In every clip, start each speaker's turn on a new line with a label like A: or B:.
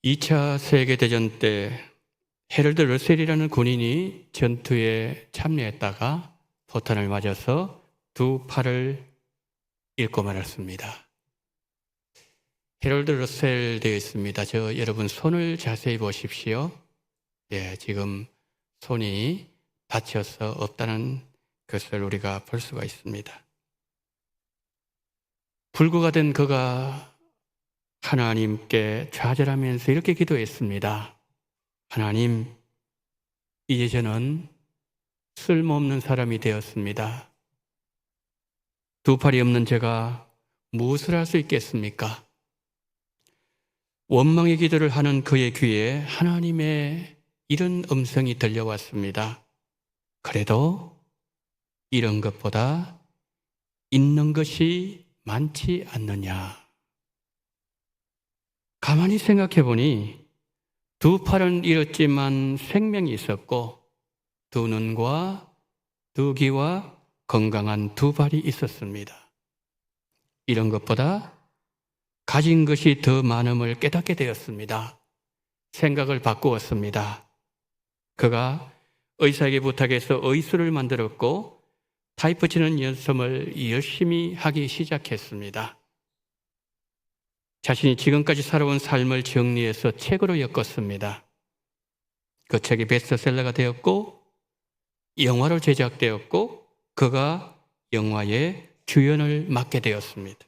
A: 2차 세계대전 때 헤럴드 러셀이라는 군인이 전투에 참여했다가 포탄을 맞아서 두 팔을 잃고 말았습니다. 헤럴드 러셀 되어 있습니다. 여러분 손을 자세히 보십시오. 지금 손이 다쳐서 없다는 것을 우리가 볼 수가 있습니다. 불구가 된 그가 하나님께 좌절하면서 이렇게 기도했습니다. 하나님, 이제 저는 쓸모없는 사람이 되었습니다. 두 팔이 없는 제가 무엇을 할 수 있겠습니까? 원망의 기도를 하는 그의 귀에 하나님의 이런 음성이 들려왔습니다. 그래도 이런 것보다 있는 것이 많지 않느냐. 가만히 생각해 보니 두 팔은 잃었지만 생명이 있었고 두 눈과 두 귀와 건강한 두 발이 있었습니다. 이런 것보다 가진 것이 더 많음을 깨닫게 되었습니다. 생각을 바꾸었습니다. 그가 의사에게 부탁해서 의수를 만들었고 타이프 치는 연습을 열심히 하기 시작했습니다. 자신이 지금까지 살아온 삶을 정리해서 책으로 엮었습니다. 그 책이 베스트셀러가 되었고 영화로 제작되었고 그가 영화의 주연을 맡게 되었습니다.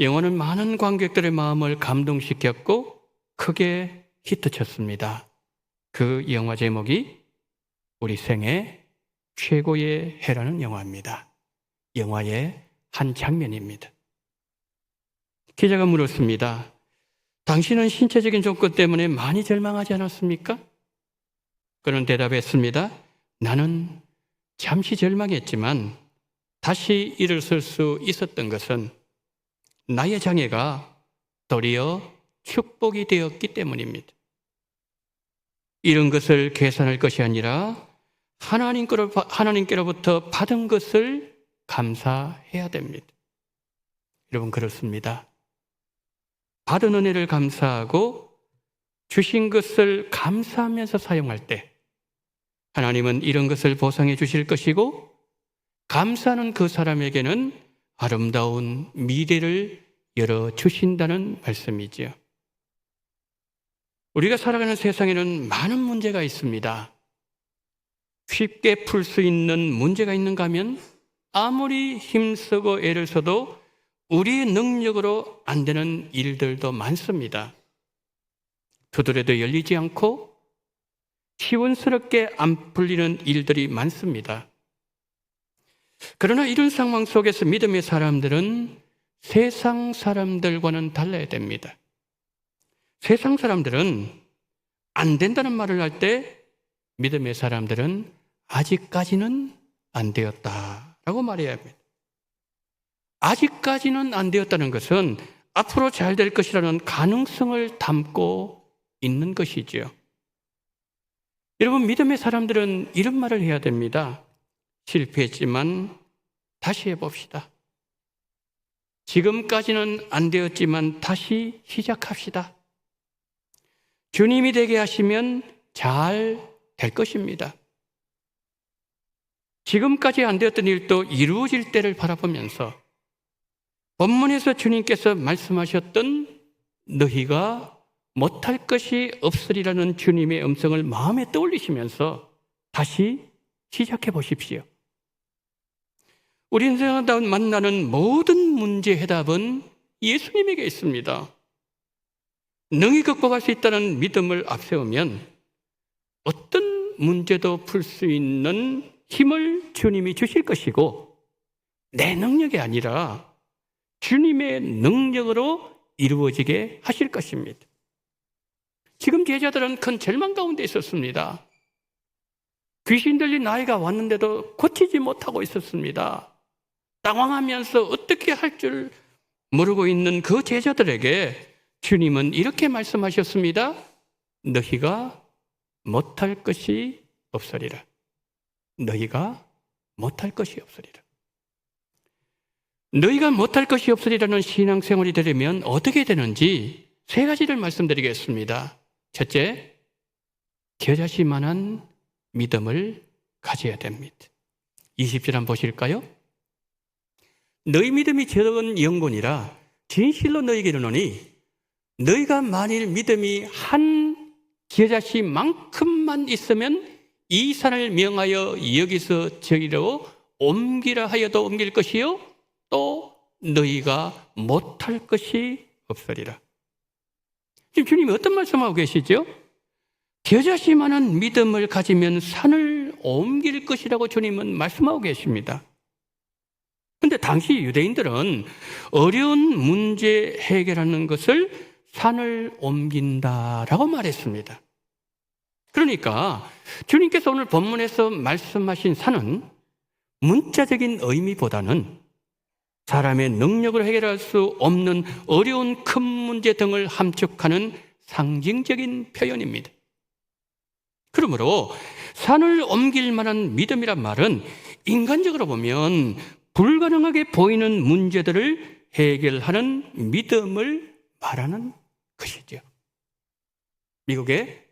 A: 영화는 많은 관객들의 마음을 감동시켰고 크게 히트쳤습니다. 그 영화 제목이 우리 생애 최고의 해라는 영화입니다. 영화의 한 장면입니다. 기자가 물었습니다. 당신은 신체적인 조건 때문에 많이 절망하지 않았습니까? 그는 대답했습니다. 나는 잠시 절망했지만 다시 일어설 수 있었던 것은 나의 장애가 도리어 축복이 되었기 때문입니다. 이런 것을 계산할 것이 아니라 하나님께로부터 받은 것을 감사해야 됩니다. 여러분, 그렇습니다. 받은 은혜를 감사하고 주신 것을 감사하면서 사용할 때 하나님은 이런 것을 보상해 주실 것이고 감사하는 그 사람에게는 아름다운 미래를 열어주신다는 말씀이지요. 우리가 살아가는 세상에는 많은 문제가 있습니다. 쉽게 풀 수 있는 문제가 있는가 하면 아무리 힘쓰고 애를 써도 우리의 능력으로 안 되는 일들도 많습니다. 두드려도 열리지 않고 시원스럽게 안 풀리는 일들이 많습니다. 그러나 이런 상황 속에서 믿음의 사람들은 세상 사람들과는 달라야 됩니다. 세상 사람들은 안 된다는 말을 할 때 믿음의 사람들은 아직까지는 안 되었다라고 말해야 합니다. 아직까지는 안 되었다는 것은 앞으로 잘 될 것이라는 가능성을 담고 있는 것이지요. 여러분, 믿음의 사람들은 이런 말을 해야 됩니다. 실패했지만 다시 해봅시다. 지금까지는 안 되었지만 다시 시작합시다. 주님이 되게 하시면 잘 될 것입니다. 지금까지 안 되었던 일도 이루어질 때를 바라보면서 본문에서 주님께서 말씀하셨던 너희가 못할 것이 없으리라는 주님의 음성을 마음에 떠올리시면서 다시 시작해 보십시오. 우리 인생에 만나는 모든 문제 해답은 예수님에게 있습니다. 능히 극복할 수 있다는 믿음을 앞세우면 어떤 문제도 풀 수 있는 힘을 주님이 주실 것이고 내 능력이 아니라 주님의 능력으로 이루어지게 하실 것입니다. 지금 제자들은 큰 절망 가운데 있었습니다. 귀신 들린 아이가 왔는데도 고치지 못하고 있었습니다. 당황하면서 어떻게 할 줄 모르고 있는 그 제자들에게 주님은 이렇게 말씀하셨습니다. 너희가 못할 것이 없으리라. 너희가 못할 것이 없으리라. 너희가 못할 것이 없으리라는 신앙생활이 되려면 어떻게 되는지 세 가지를 말씀드리겠습니다. 첫째, 겨자씨만한 믿음을 가져야 됩니다. 20절 한번 보실까요? 너희 믿음이 적은 영혼이라 진실로 너희에게 이르노니 너희가 만일 믿음이 한 겨자씨만큼만 있으면 이 산을 명하여 여기서 저기로 옮기라 하여도 옮길 것이요 또 너희가 못할 것이 없으리라. 지금 주님이 어떤 말씀하고 계시죠? 겨자씨만한 믿음을 가지면 산을 옮길 것이라고 주님은 말씀하고 계십니다. 그런데 당시 유대인들은 어려운 문제 해결하는 것을 산을 옮긴다라고 말했습니다. 그러니까 주님께서 오늘 본문에서 말씀하신 산은 문자적인 의미보다는 사람의 능력을 해결할 수 없는 어려운 큰 문제 등을 함축하는 상징적인 표현입니다. 그러므로 산을 옮길 만한 믿음이란 말은 인간적으로 보면 불가능하게 보이는 문제들을 해결하는 믿음을 말하는 것이죠. 미국에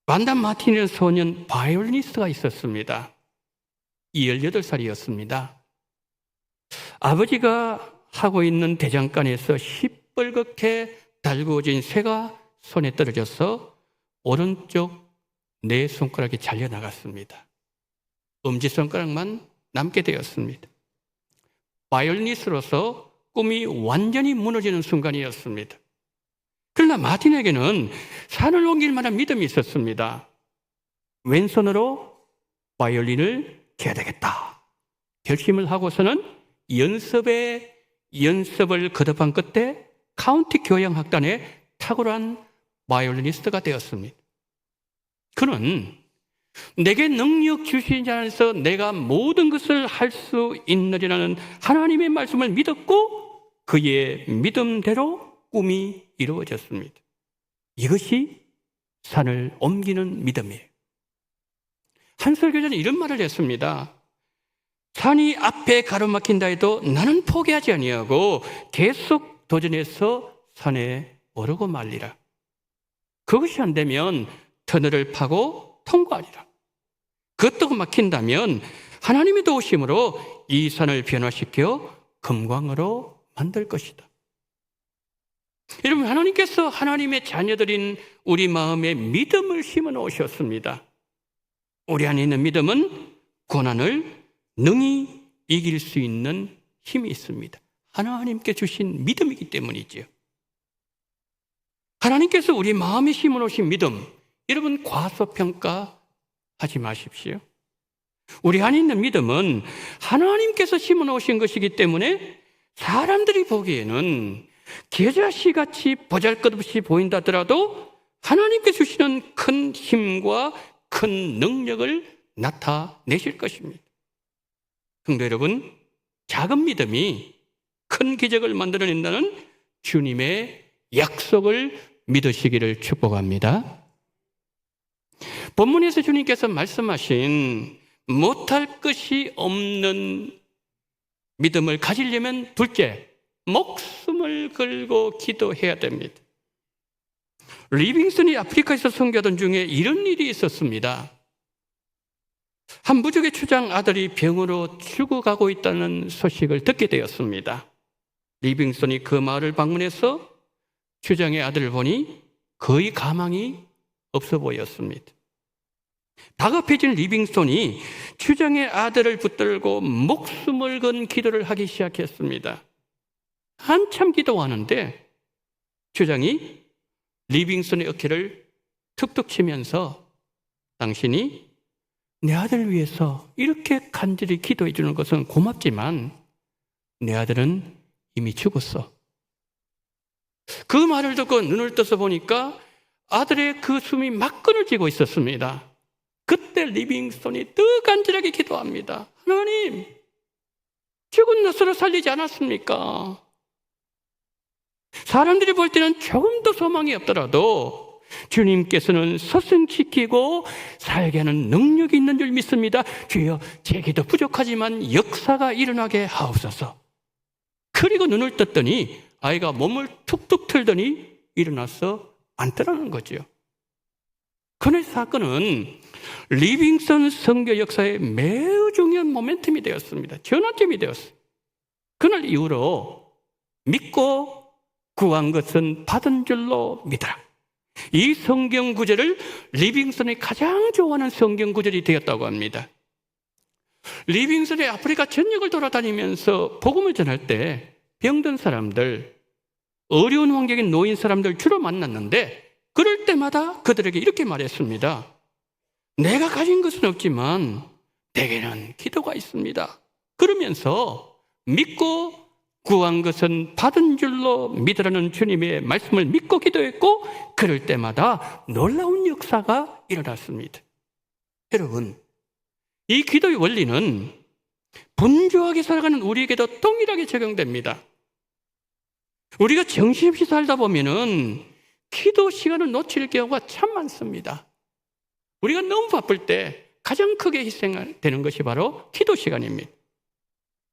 A: 반다 마틴이라는 소년 바이올리니스트가 있었습니다. 18살이었습니다. 아버지가 하고 있는 대장간에서 시뻘겋게 달구어진 쇠가 손에 떨어져서 오른쪽 네 손가락이 잘려나갔습니다. 엄지손가락만 남게 되었습니다. 바이올리니스트로서 꿈이 완전히 무너지는 순간이었습니다. 그러나 마틴에게는 산을 옮길 만한 믿음이 있었습니다. 왼손으로 바이올린을 쳐야 되겠다 결심을 하고서는 연습을 거듭한 끝에 카운티 교향악단의 탁월한 바이올리니스트가 되었습니다. 그는 내게 능력 주신 자 안에서 내가 모든 것을 할 수 있느니라는 하나님의 말씀을 믿었고 그의 믿음대로 꿈이 이루어졌습니다. 이것이 산을 옮기는 믿음이에요. 한 설교자는 이런 말을 했습니다. 산이 앞에 가로막힌다 해도 나는 포기하지 아니하고 계속 도전해서 산에 오르고 말리라. 그것이 안 되면 터널을 파고 통과하리라. 그것도 막힌다면 하나님의 도우심으로 이 산을 변화시켜 금광으로 만들 것이다. 여러분, 하나님께서 하나님의 자녀들인 우리 마음에 믿음을 심어 놓으셨습니다. 우리 안에 있는 믿음은 고난을 능히 이길 수 있는 힘이 있습니다. 하나님께 주신 믿음이기 때문이죠. 하나님께서 우리 마음에 심어 놓으신 믿음, 여러분 과소평가하지 마십시오. 우리 안에 있는 믿음은 하나님께서 심어 놓으신 것이기 때문에 사람들이 보기에는 겨자씨같이 보잘것없이 보인다 하더라도 하나님께 주시는 큰 힘과 큰 능력을 나타내실 것입니다. 성도 여러분, 작은 믿음이 큰 기적을 만들어낸다는 주님의 약속을 믿으시기를 축복합니다. 본문에서 주님께서 말씀하신 못할 것이 없는 믿음을 가지려면 둘째, 목숨을 걸고 기도해야 됩니다. 리빙슨이 아프리카에서 선교하던 중에 이런 일이 있었습니다. 한 부족의 추장 아들이 병으로 죽어가고 있다는 소식을 듣게 되었습니다. 리빙슨이 그 마을을 방문해서 추장의 아들을 보니 거의 가망이 없어 보였습니다. 다급해진 리빙스톤이 추장의 아들을 붙들고 목숨을 건 기도를 하기 시작했습니다. 한참 기도하는데 추장이 리빙스톤의 어깨를 툭툭 치면서 당신이 내 아들을 위해서 이렇게 간절히 기도해 주는 것은 고맙지만 내 아들은 이미 죽었어. 그 말을 듣고 눈을 떠서 보니까 아들의 그 숨이 막 끊어지고 있었습니다. 그때 리빙스톤이 더 간절하게 기도합니다. 하나님, 죽은 나사로 살리지 않았습니까? 사람들이 볼 때는 조금 더 소망이 없더라도 주님께서는 서생시키고 살게 하는 능력이 있는 줄 믿습니다. 주여, 제 기도 부족하지만 역사가 일어나게 하옵소서. 그리고 눈을 떴더니 아이가 몸을 툭툭 틀더니 일어나서 앉더라는 거죠. 그의 사건은 리빙스턴 선교 역사의 매우 중요한 모멘텀이 되었습니다. 전환점이 되었어요. 그날 이후로 믿고 구한 것은 받은 줄로 믿어라. 이 성경 구절을 리빙스턴이 가장 좋아하는 성경 구절이 되었다고 합니다. 리빙스턴이 아프리카 전역을 돌아다니면서 복음을 전할 때 병든 사람들, 어려운 환경에 놓인 사람들 주로 만났는데 그럴 때마다 그들에게 이렇게 말했습니다. 내가 가진 것은 없지만 내게는 기도가 있습니다. 그러면서 믿고 구한 것은 받은 줄로 믿으라는 주님의 말씀을 믿고 기도했고 그럴 때마다 놀라운 역사가 일어났습니다. 여러분, 이 기도의 원리는 분주하게 살아가는 우리에게도 동일하게 적용됩니다. 우리가 정신없이 살다 보면은 기도 시간을 놓칠 경우가 참 많습니다. 우리가 너무 바쁠 때 가장 크게 희생되는 것이 바로 기도 시간입니다.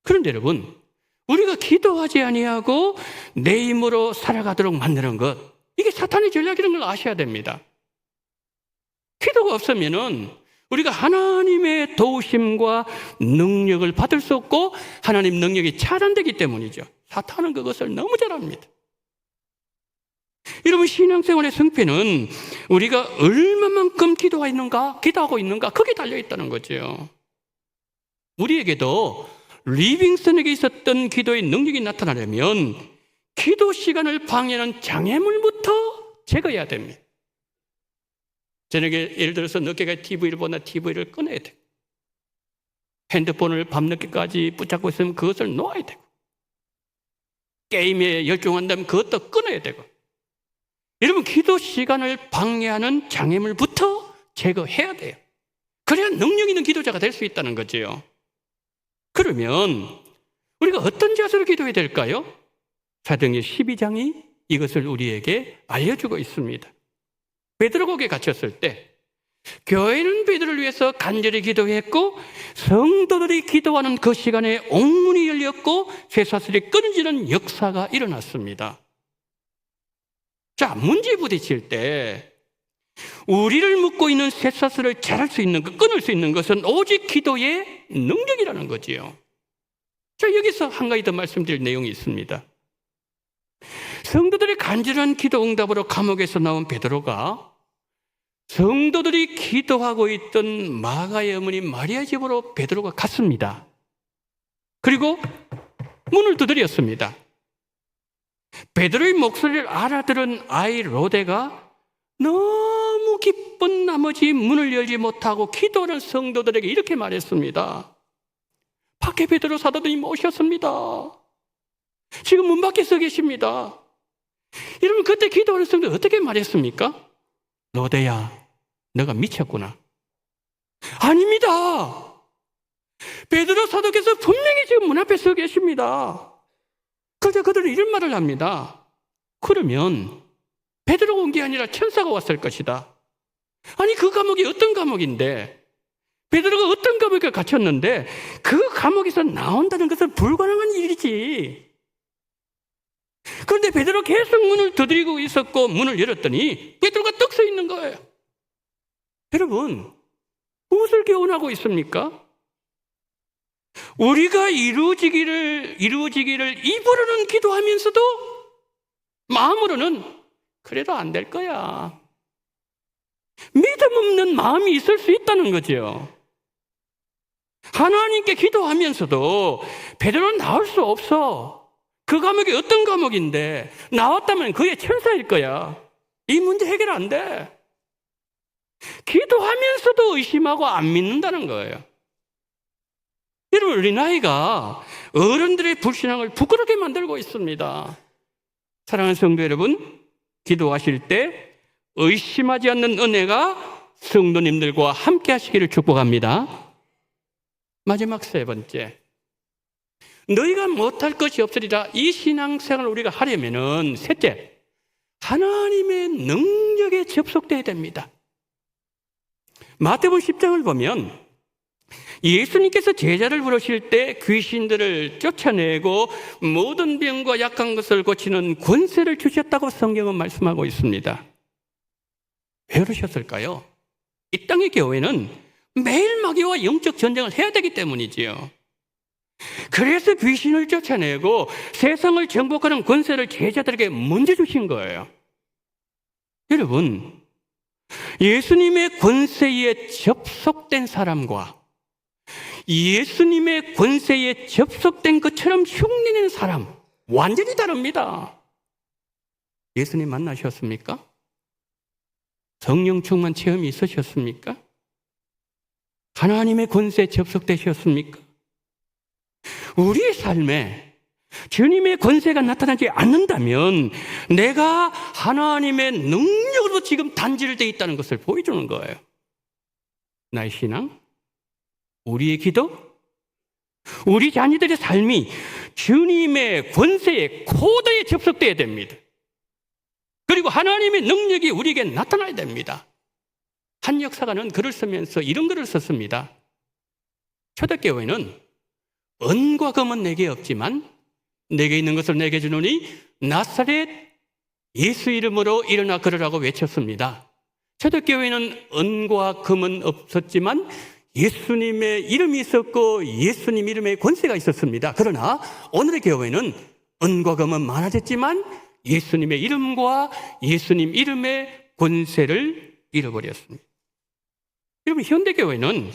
A: 그런데 여러분, 우리가 기도하지 아니하고 내 힘으로 살아가도록 만드는 것, 이게 사탄의 전략이라는 걸 아셔야 됩니다. 기도가 없으면은 우리가 하나님의 도우심과 능력을 받을 수 없고 하나님 능력이 차단되기 때문이죠. 사탄은 그것을 너무 잘 압니다. 여러분, 신앙생활의 승패는 우리가 얼마만큼 기도하고 있는가 거기에 달려있다는 거죠. 우리에게도 리빙스턴에게 있었던 기도의 능력이 나타나려면 기도 시간을 방해하는 장애물부터 제거해야 됩니다. 저녁에 예를 들어서 늦게까지 TV를 보나 TV를 꺼내야 돼요. 핸드폰을 밤늦게까지 붙잡고 있으면 그것을 놓아야 되고, 게임에 열중한다면 그것도 끊어야 되고, 여러분, 기도 시간을 방해하는 장애물부터 제거해야 돼요. 그래야 능력 있는 기도자가 될 수 있다는 거죠. 그러면 우리가 어떤 자세로 기도해야 될까요? 사도행전 12장이 이것을 우리에게 알려주고 있습니다. 베드로고기에 갇혔을 때 교회는 베드로를 위해서 간절히 기도했고 성도들이 기도하는 그 시간에 옥문이 열렸고 쇠사슬이 끊어지는 역사가 일어났습니다. 자, 문제 부딪힐 때 우리를 묶고 있는 쇠사슬을 끊을 수 있는 것은 오직 기도의 능력이라는 거지요. 자, 여기서 한 가지 더 말씀드릴 내용이 있습니다. 성도들의 간절한 기도 응답으로 감옥에서 나온 베드로가 성도들이 기도하고 있던 마가의 어머니 마리아 집으로 베드로가 갔습니다. 그리고 문을 두드렸습니다. 베드로의 목소리를 알아들은 아이 로데가 너무 기쁜 나머지 문을 열지 못하고 기도하는 성도들에게 이렇게 말했습니다. 밖에 베드로 사도들이 오셨습니다. 지금 문 밖에 서 계십니다. 여러분, 그때 기도하는 성도들 어떻게 말했습니까? 로데야, 너가 미쳤구나. 아닙니다. 베드로 사도께서 분명히 지금 문 앞에 서 계십니다. 그래서 그들은 이런 말을 합니다. 그러면 베드로가 온 게 아니라 천사가 왔을 것이다. 아니, 그 감옥이 어떤 감옥인데, 베드로가 어떤 감옥에 갇혔는데 그 감옥에서 나온다는 것은 불가능한 일이지. 그런데 베드로 계속 문을 두드리고 있었고 문을 열었더니 베드로가 떡 서 있는 거예요. 여러분, 무엇을 교훈하고 있습니까? 우리가 이루어지기를 입으로는 기도하면서도 마음으로는 그래도 안 될 거야. 믿음 없는 마음이 있을 수 있다는 거죠. 하나님께 기도하면서도 베드로는 나올 수 없어. 그 감옥이 어떤 감옥인데 나왔다면 그게 천사일 거야. 이 문제 해결 안 돼. 기도하면서도 의심하고 안 믿는다는 거예요. 여러분, 우리 나이가 어른들의 불신앙을 부끄럽게 만들고 있습니다. 사랑하는 성도 여러분, 기도하실 때 의심하지 않는 은혜가 성도님들과 함께 하시기를 축복합니다. 마지막 세 번째, 너희가 못할 것이 없으리라. 이 신앙생활을 우리가 하려면은 셋째, 하나님의 능력에 접속돼야 됩니다. 마태복음 10장을 보면 예수님께서 제자를 부르실 때 귀신들을 쫓아내고 모든 병과 약한 것을 고치는 권세를 주셨다고 성경은 말씀하고 있습니다. 왜 그러셨을까요? 이 땅의 교회는 매일 마귀와 영적 전쟁을 해야 되기 때문이지요. 그래서 귀신을 쫓아내고 세상을 정복하는 권세를 제자들에게 먼저 주신 거예요. 여러분, 예수님의 권세에 접속된 사람과 예수님의 권세에 접속된 것처럼 흉내내는 사람 완전히 다릅니다. 예수님 만나셨습니까? 성령 충만 체험이 있으셨습니까? 하나님의 권세에 접속되셨습니까? 우리의 삶에 주님의 권세가 나타나지 않는다면 내가 하나님의 능력으로 지금 단절되어 있다는 것을 보여주는 거예요. 나의 신앙, 우리의 기도, 우리 자녀들의 삶이 주님의 권세에 코드에 접속되어야 됩니다. 그리고 하나님의 능력이 우리에게 나타나야 됩니다. 한 역사가는 글을 쓰면서 이런 글을 썼습니다. 초대교회는 은과 금은 내게 없지만 내게 있는 것을 내게 주노니 나사렛 예수 이름으로 일어나 걸으라고 외쳤습니다. 초대교회는 은과 금은 없었지만 예수님의 이름이 있었고 예수님 이름의 권세가 있었습니다. 그러나 오늘의 교회는 은과 금은 많아졌지만 예수님의 이름과 예수님 이름의 권세를 잃어버렸습니다. 여러분, 현대교회는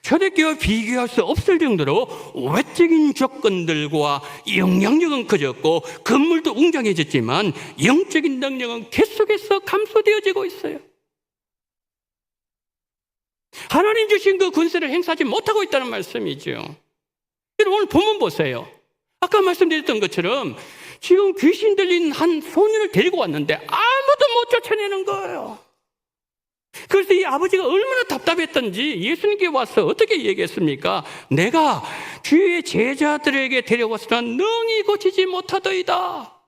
A: 초대교회와 비교할 수 없을 정도로 외적인 조건들과 영향력은 커졌고 건물도 웅장해졌지만 영적인 능력은 계속해서 감소되어지고 있어요. 하나님 주신 그 권세를 행사하지 못하고 있다는 말씀이죠. 여러분, 오늘 본문 보세요. 아까 말씀드렸던 것처럼 지금 귀신 들린 한 소년을 데리고 왔는데 아무도 못 쫓아내는 거예요. 그래서 이 아버지가 얼마나 답답했던지 예수님께 와서 어떻게 얘기했습니까? 내가 주의 제자들에게 데려왔으나 능히 고치지 못하더이다.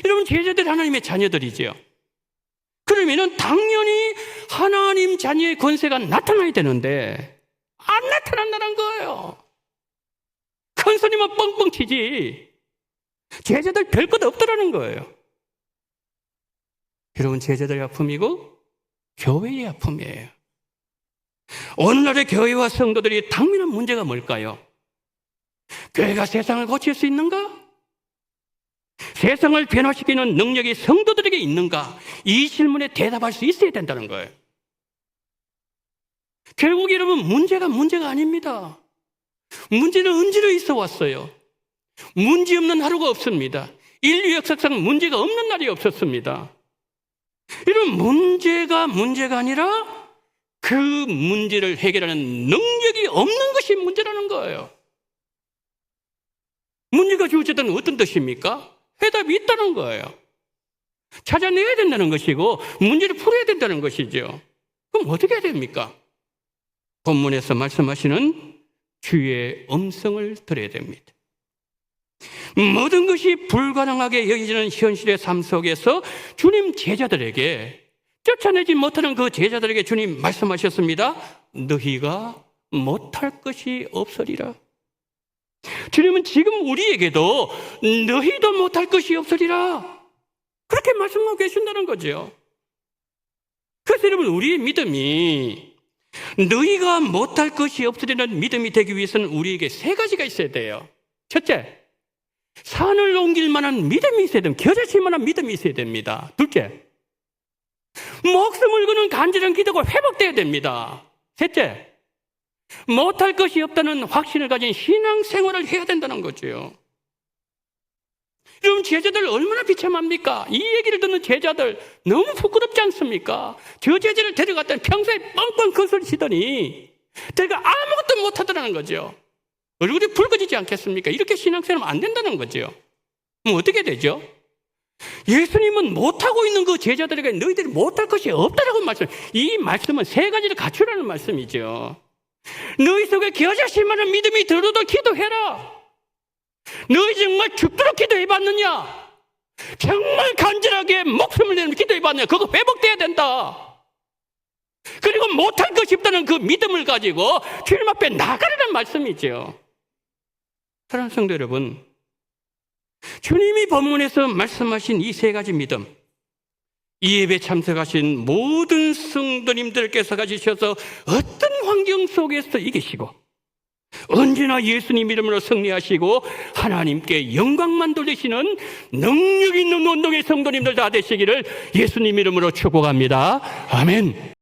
A: 여러분, 제자들 하나님의 자녀들이지요. 그러면은 당연히 하나님 자녀의 권세가 나타나야 되는데 안 나타난다는 거예요. 큰 소리만 뻥뻥 치지 제자들 별 것 없더라는 거예요. 여러분, 제자들의 아픔이고 교회의 아픔이에요. 오늘날의 교회와 성도들이 당면한 문제가 뭘까요? 교회가 세상을 고칠 수 있는가? 세상을 변화시키는 능력이 성도들에게 있는가? 이 질문에 대답할 수 있어야 된다는 거예요. 결국 여러분, 문제가 아닙니다. 문제는 언제로 있어 왔어요. 문제 없는 하루가 없습니다. 인류 역사상 문제가 없는 날이 없었습니다. 이런 문제가 아니라 그 문제를 해결하는 능력이 없는 것이 문제라는 거예요. 문제가 주어졌다는 어떤 뜻입니까? 해답이 있다는 거예요. 찾아내야 된다는 것이고 문제를 풀어야 된다는 것이죠. 그럼 어떻게 해야 됩니까? 본문에서 말씀하시는 주의 음성을 들어야 됩니다. 모든 것이 불가능하게 여겨지는 현실의 삶 속에서 주님 제자들에게, 쫓아내지 못하는 그 제자들에게 주님 말씀하셨습니다. 너희가 못할 것이 없으리라. 주님은 지금 우리에게도 너희도 못할 것이 없으리라 그렇게 말씀하고 계신다는 거죠. 그래서 여러분, 우리의 믿음이 너희가 못할 것이 없으리라는 믿음이 되기 위해서는 우리에게 세 가지가 있어야 돼요. 첫째, 산을 옮길 만한 믿음이 있어야 됩니다. 겨자칠 만한 믿음이 있어야 됩니다. 둘째, 목숨을 거는 간절한 기도가 회복돼야 됩니다. 셋째, 못할 것이 없다는 확신을 가진 신앙생활을 해야 된다는 거죠. 여러분, 제자들 얼마나 비참합니까? 이 얘기를 듣는 제자들 너무 부끄럽지 않습니까? 저 제자를 데려갔더니 평소에 뻥뻥 큰 소리 치더니 제가 아무것도 못하더라는 거죠. 얼굴이 붉어지지 않겠습니까? 이렇게 신앙생활하면 안 된다는 거죠. 그럼 어떻게 되죠? 예수님은 못하고 있는 그 제자들에게 너희들이 못할 것이 없다라고 말씀. 이 말씀은 세 가지를 갖추라는 말씀이죠. 너희 속에 겨자씨 만한 믿음이 들어도 기도해라. 너희 정말 죽도록 기도해봤느냐? 정말 간절하게 목숨을 내는 기도해봤느냐? 그거 회복돼야 된다. 그리고 못할 것이 없다는 그 믿음을 가지고 주님 앞에 나가라는 말씀이죠. 사랑하는 성도 여러분, 주님이 본문에서 말씀하신 이 세 가지 믿음, 이 예배 참석하신 모든 성도님들께서 가지셔서 어떤 환경 속에서 이기시고 언제나 예수님 이름으로 승리하시고 하나님께 영광만 돌리시는 능력 있는 운동의 성도님들 다 되시기를 예수님 이름으로 축복합니다. 아멘.